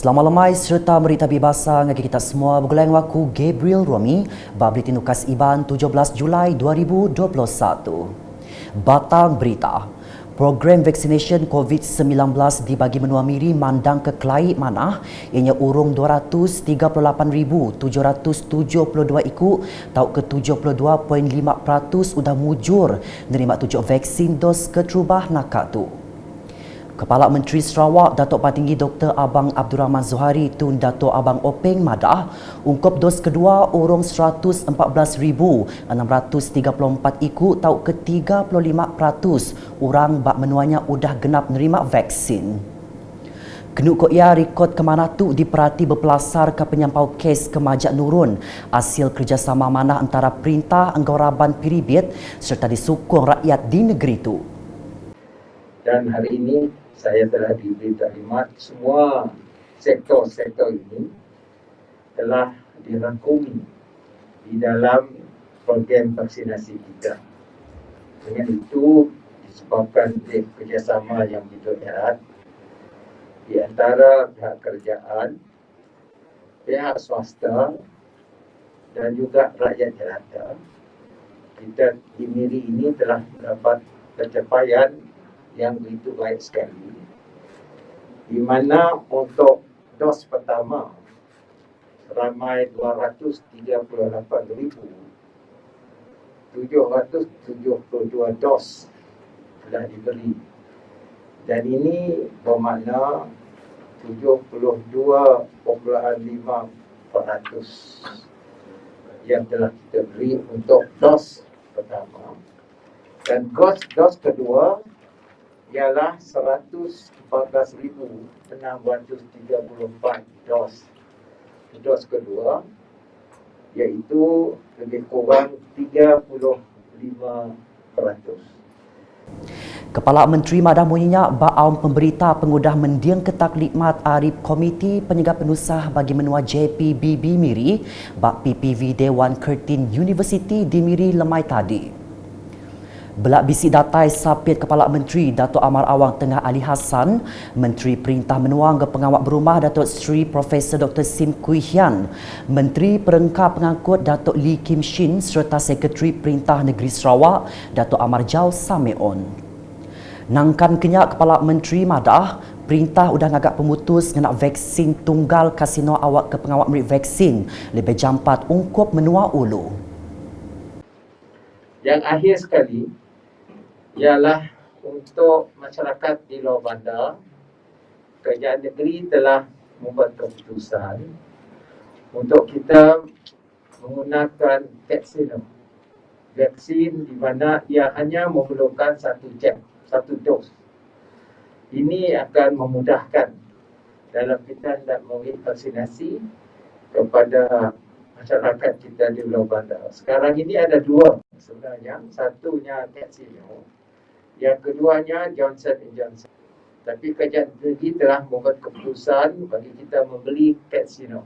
Selamat lemai serta berita bebasa ngagi kita semua bergulang waku Gabriel Romi babli tinukas Iban 17 Julai 2021. Batang berita. Program vaksinasi COVID-19 dibagi menua miri mandang ke Kelai Manah ianya urung 238,772 ikut tau ke 72.5% sudah mujur nerima tujuh vaksin dos keterubah nakak tu. Kepala Menteri Sarawak Datuk Patinggi Dr. Abang Abdul Rahman Zuhari Tun Datuk Abang Openg Madah ungkap dos kedua urung 114,634 ikut tau ke 35% orang bak menuanya udah genap nerima vaksin. Kenuk ko ia rekod kemana tu diperhati berpelasar ke penyampau kes kemajak nurun hasil kerjasama manah antara Perintah Anggaraban Piribet serta disokong rakyat di negeri tu. Dan hari ini saya telah diberi taklimat semua sektor-sektor ini telah dirangkumi di dalam program vaksinasi kita. Dengan itu disebabkan kerjasama yang begitu erat di antara pihak kerajaan, pihak swasta dan juga rakyat jelata. Kita di Miri ini telah mendapat pencapaian yang begitu baik sekali, di mana untuk dos pertama ramai 238,772 dos telah diberi, dan ini bermakna 72.5% yang telah kita beri untuk dos pertama, dan dos kedua ialah 114,634 dos. Dos kedua iaitu lebih kurang 35%. Kepala Menteri Madah menyenyak baam pemberita pengudah mendiang ketaklikmat Arif Komiti Penyegah Penusah bagi menua JPBB Miri bak PPV Dewan Curtin University di Miri lemai tadi. Belak bisi datai sapit Kepala Menteri Datuk Amar Awang Tengah Ali Hassan, Menteri Perintah Menuang ke Pengawal Berumah Datuk Seri Profesor Dr. Sim Kui Hian, Menteri Perengkap Pengangkut Datuk Lee Kim Shin serta Sekretari Perintah Negeri Sarawak Datuk Amar Jau Sameon. Nangkan kenyak Kepala Menteri Madah, Perintah udah ngagak pemutus ngenak vaksin tunggal kasino awak ke pengawal merit vaksin lebih jampat ungkup menua ulu. Yang akhir sekali ialah untuk masyarakat di luar bandar, kerajaan negeri telah membuat keputusan untuk kita menggunakan vaksin di mana ia hanya memerlukan satu dos. Ini akan memudahkan dalam kita hendak memberi vaksinasi kepada masyarakat kita di luar bandar. Sekarang ini ada dua sebenarnya, satunya CanSino, yang keduanya Johnson & Johnson. Tapi kerajaan negeri telah membuat keputusan bagi kita membeli CanSino.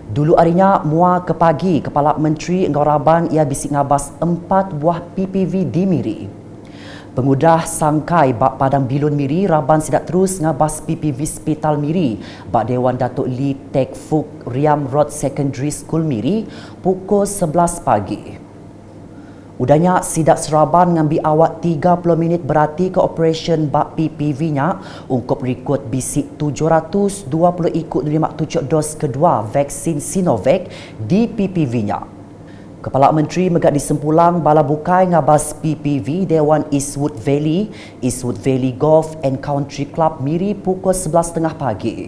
Dulu harinya mua ke pagi, Kepala Menteri Anggaraban ia bisik ngabas 4 buah PPV di Miri. Pengudah sangkai bak Padang Bilun Miri Raban sidak terus ngabas PPV Hospital Miri bak Dewan Datuk Lee Tek Fuk Riam Road Secondary School Miri pukul 11 pagi. Udahnya sidak Seraban ngambil awak 30 minit berarti ke operation bak PPV-nya untuk rekod bisik 720 ikut nerima tujuh dos kedua vaksin Sinovac di PPV-nya. Kepala Menteri megak disempulang bala bukai ngabas PPV Dewan Eastwood Valley Golf and Country Club Miri pukul 11.30 pagi.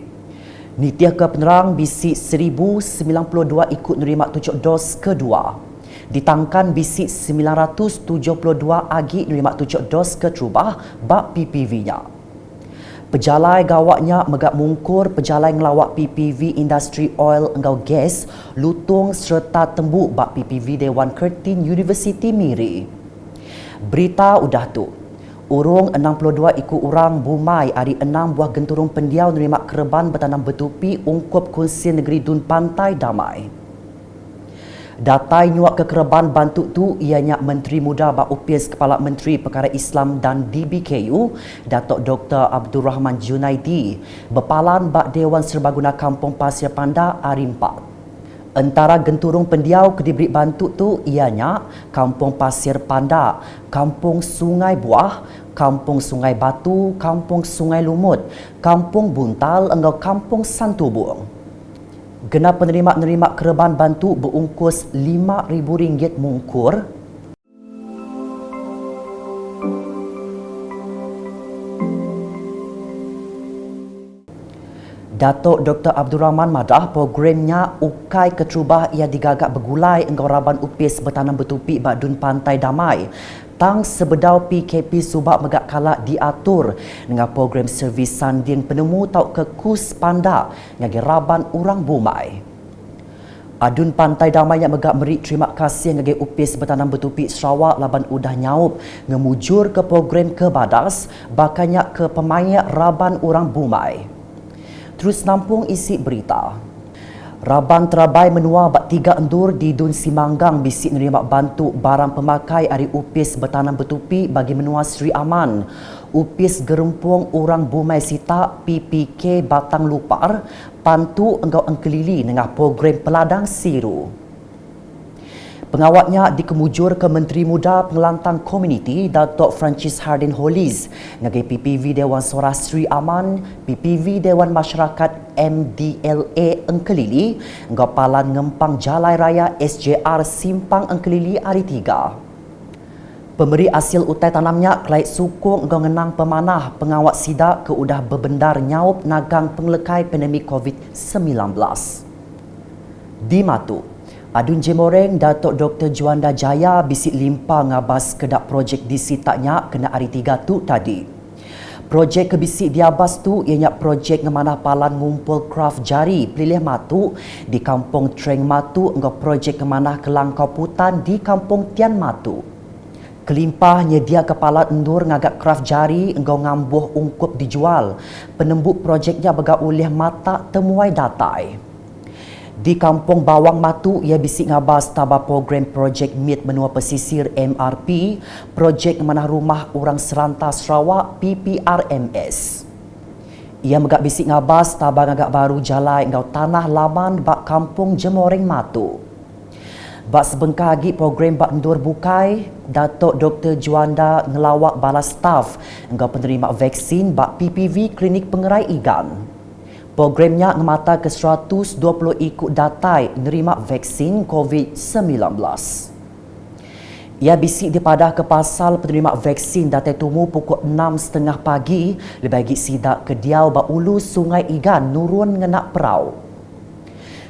Nitiah ke penerang bisik 1092 ikut nerima tujuh dos kedua. Ditangkan bisik 972 agi nerima tujuh dos keterubah bak PPV-nya. Pejalai gawaknya megak mungkur pejalai ngelawak PPV Industri Oil Engau Gas lutung serta tembuk bak PPV Dewan Curtin University Miri. Berita udah tu. Urung 62 ikut orang Bumai hari 6 buah genturung pendiau nerima kereban bertanam bertupi ungkup Konsil Negeri Dun Pantai Damai. Datai nyuak kekereban bantu tu ianya Menteri Muda Bak Upis Kepala Menteri Perkara Islam dan DBKU, Datuk Dr. Abdul Rahman Junaidi, berpalan bak Dewan Serbaguna Kampung Pasir Panda hari 4. Antara genturung pendiau ke diberi bantu tu ianya Kampung Pasir Panda, Kampung Sungai Buah, Kampung Sungai Batu, Kampung Sungai Lumut, Kampung Buntal, engau Kampung Santubung. Genap penerima-penerima kereban bantu berungkus RM5,000 mungkur. Datuk Dr. Abdul Rahman madah programnya Ukai Keterubah ia digagak bergulai engkau Raban Upis bertanam bertupi Badun Pantai Damai. Tang sebedau PKP subak megak kalak diatur dengan program servis sanding penemu tau ke kus panda ngagi Raban Urang Bumai. Adun Pantai Damai yang megak meri terima kasih ngagi Upis bertanam bertupi Sarawak laban udah nyaup ngemujur ke program ke badas bakanya ke pemain Raban Urang Bumai. Terus nampung isi berita. Raban Terabai menua bak 3 endur di Dun Simanggang bisik menerima bantu barang pemakai hari Upis bertanam bertupi bagi menua Sri Aman. Upis Gerempung Urang Bumai Sita PPK Batang Lupar pantu enggau engkelili dengan program peladang siru. Pengawatnya dikemujur ke Menteri Muda Pengelantang Komuniti Datuk Francis Hardin Hollis ngagai PPV Dewan Suara Sri Aman, PPV Dewan Masyarakat MDLA Engkelili engkau palan ngempang Jalai Raya SJR Simpang Engkelili hari 3. Pemberi hasil utai tanamnya kelait sukung engkau ngenang pemanah pengawat sidak ke udah berbendar nyaup nagang penglekai pandemik COVID-19. Di Matu, Adun Jemoreng Datuk Dr. Juanda Jaya bisik limpa ngabas kedak projek di sitaknya kena hari 3 tu tadi. Projek kebisik diabas tu ianya projek ngemanah palan ngumpul kraft jari pelilih Matu di Kampung Treng Matu engkau projek ngemanah kelangkau putan di Kampung Tian Matu. Kelimpah nyedia kepala endur ngagak kraft jari engkau ngambuh ungkup dijual. Penembuk projeknya begak ulih mata temuai datai. Di Kampung Bawang Matu, ia bisik ngabas tabah program projek MIT Menua Pesisir MRP, projek Menah Rumah Orang Serantau Sarawak PPRMS. Ia megak bisik ngabas tabah ngagak baru jalai engkau tanah laman bak Kampung Jemoreng Matu. Bak sebengkah lagi program bak endur bukai, Datuk Dr. Juanda ngelawak bala staf engkau penerima vaksin bak PPV Klinik Pengerai Igan. Programnya ngemata ke 120 ikut datai nerima vaksin COVID-19. Ia bisik dipadah ke pasal penerima vaksin datai tumu pukul 6.30 pagi lebih sidak ke Diau Bak Ulu Sungai Igan nurun ngenak perau.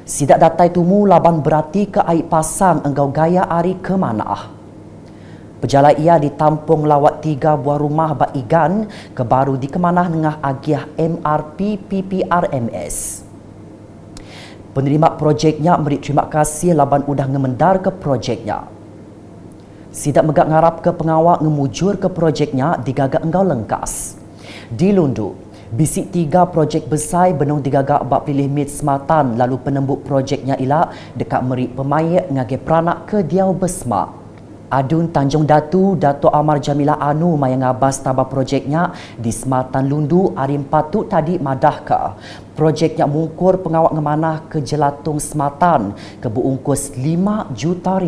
Sidak datai tumu laban berarti ke air pasang engkau gaya hari ke mana. Pejalan ia ditampung lawat 3 buah rumah bak igan ke baru di kemanah nengah agiah MRP PPRMS. Penerima projeknya beri terima kasih laban udah ngemendar ke projeknya. Sidak megak ngarap ke pengawal ngemujur ke projeknya digagak engkau lengkas. Di Lundu, bisik 3 projek besar benung digagak bak pilih mit sematan lalu penembuk projeknya ialah dekat meri pemayak ngage peranak ke Diau Besmak. Adun Tanjung Datu, Datuk Amar Jamilah Anu mayang ngabas tabah projeknya di Sematan Lundu hari 4 tu tadi madah ke. Projeknya mungkur pengawak ngemanah ke Jelatung Sematan ke berungkus RM5 juta.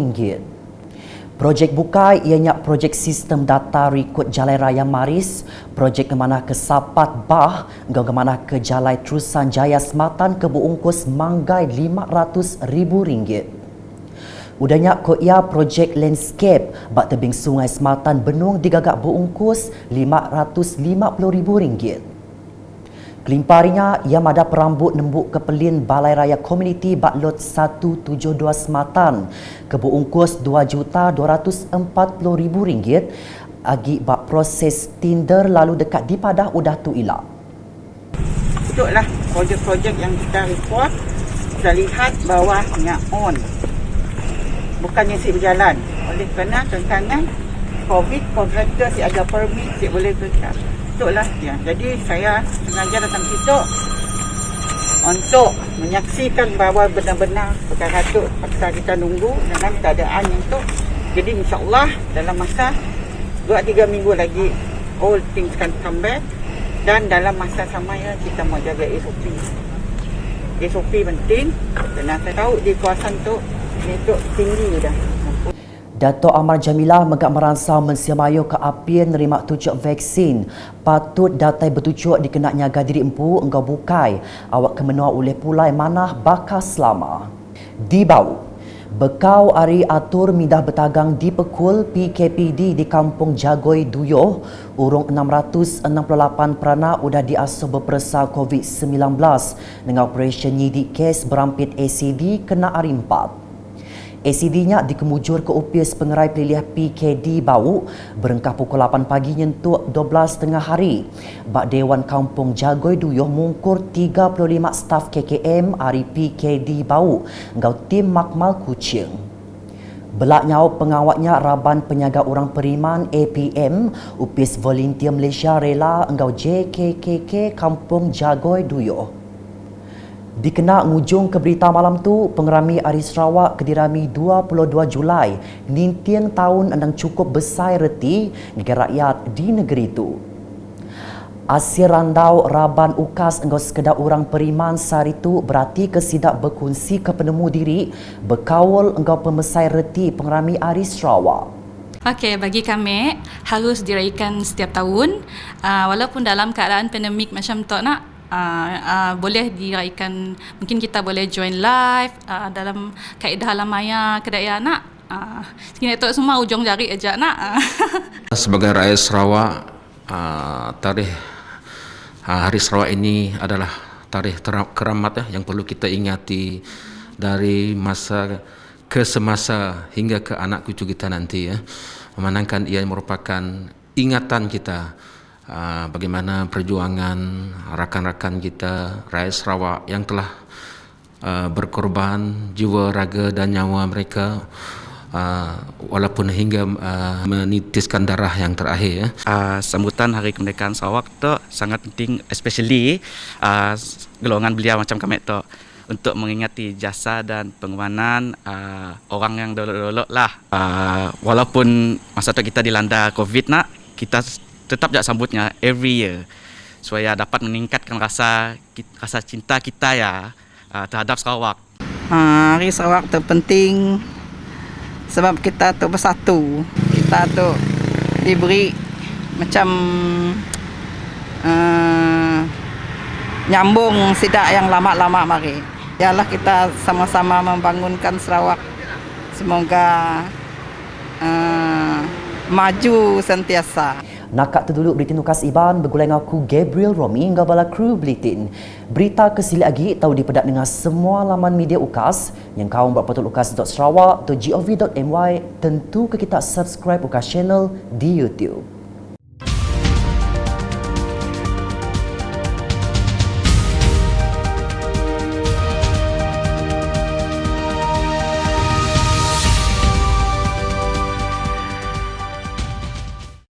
Projek bukai ianya projek sistem data rekod Jalai Raya Maris, projek ngemanah ke Sapat Bah, engkau ngemanah ke Jalai Terusan Jaya Sematan ke berungkus manggai RM500,000. Udahnya ko ia projek landscape bak tebing Sungai Sematan Benung digagak berungkus RM550,000. Kelimparinya ia mada perambut nembuk ke pelin Balai Raya Komuniti bak lot 172 Sematan ke berungkus RM2,240,000 agi bak proses tender lalu dekat di padah udah tu ilak. Itulah projek-projek yang kita report, kita lihat bawahnya on. Bukannya si berjalan. Oleh kerana rancangan COVID, kontraktor si ada permit, si boleh kerja. Itulah ya. Jadi saya sengaja datang situ untuk menyaksikan bahawa benar-benar perkara tu paksa kita nunggu dalam keadaan yang tu. Jadi insyaAllah dalam masa 2-3 minggu lagi all things can come back, dan dalam masa sama ya kita mau jaga SOP. SOP penting kerana saya tahu di kawasan tu itu tinggi dah. Dato' Amar Jamilah megak merasa mensiamayo ke apian nerima tujuk vaksin. Patut datai bertujuk dikena nyaga diri empu engkau bukai. Awak kemenua oleh pulai manah bakas selama. Di bau. Bekau ari atur mindah bertagang di pekul PKPD di Kampung Jagoi Duyoh. Urung 668 perana udah diasuh berpersa COVID-19 dengan operasi nyidik kes berampit ACD kena ari 4. ACD-nya dikemujur ke upis pengerai peliliah PKD Bau berengkah pukul 8 pagi nyentuk 12.30 hari. Bak Dewan Kampung Jagoi Duyoh mungkur 35 staf KKM hari PKD Bau ngau tim makmal Kuching. Belaknya pengawatnya Raban Penyaga Orang Periman APM upis volunteer Malaysia Rela engau JKKK Kampung Jagoi Duyoh. Dikena ngujung ke berita malam tu, pengerami Ari Sarawak kedirami 22 Julai, nintiang tahun andang cukup besar reti negara rakyat di negeri tu. Asir randau Raban Ukas engkau sekedar orang Periman sehari tu berarti kesidak berkongsi ke penemu diri, berkawal engkau pemesai reti pengerami Ari Sarawak. Okey, bagi kami harus diraihkan setiap tahun, walaupun dalam keadaan pandemik macam tu nak. Boleh diraihkan, mungkin kita boleh join live dalam kaedah alam maya kedaya nak. Sekiranya tu semua ujung jari aja nak. Sebagai rakyat Sarawak, tarikh Hari Sarawak ini adalah tarikh keramat yang perlu kita ingati dari masa ke semasa hingga ke anak cucu kita nanti. Memandangkan ia merupakan ingatan kita bagaimana perjuangan rakan-rakan kita rakyat Sarawak yang telah berkorban jiwa, raga dan nyawa mereka walaupun hingga menitiskan darah yang terakhir. Sambutan Hari Kemerdekaan Sarawak tu sangat penting, especially golongan belia macam kami tu, untuk mengingati jasa dan pengorbanan orang yang dulu-dulu lah. Walaupun masa tu kita dilanda COVID nak, kita tetap jak sambutnya every year supaya dapat meningkatkan rasa cinta kita ya terhadap Sarawak. Hari Sarawak tu penting sebab kita tu bersatu. Kita tu diberi macam nyambung sidak yang lama-lama mari. Ialah kita sama-sama membangunkan Sarawak. Semoga maju sentiasa. Nakak terdulu Buletin Nukas Iban bergulai dengan aku Gabriel Romi hingga bala kru Buletin. Berita kesili lagi tahu dipedak dengan semua laman media Ukas yang kau berpatut ukas.sarawak.gov.my. Tentu ke kita subscribe Ukas channel di YouTube.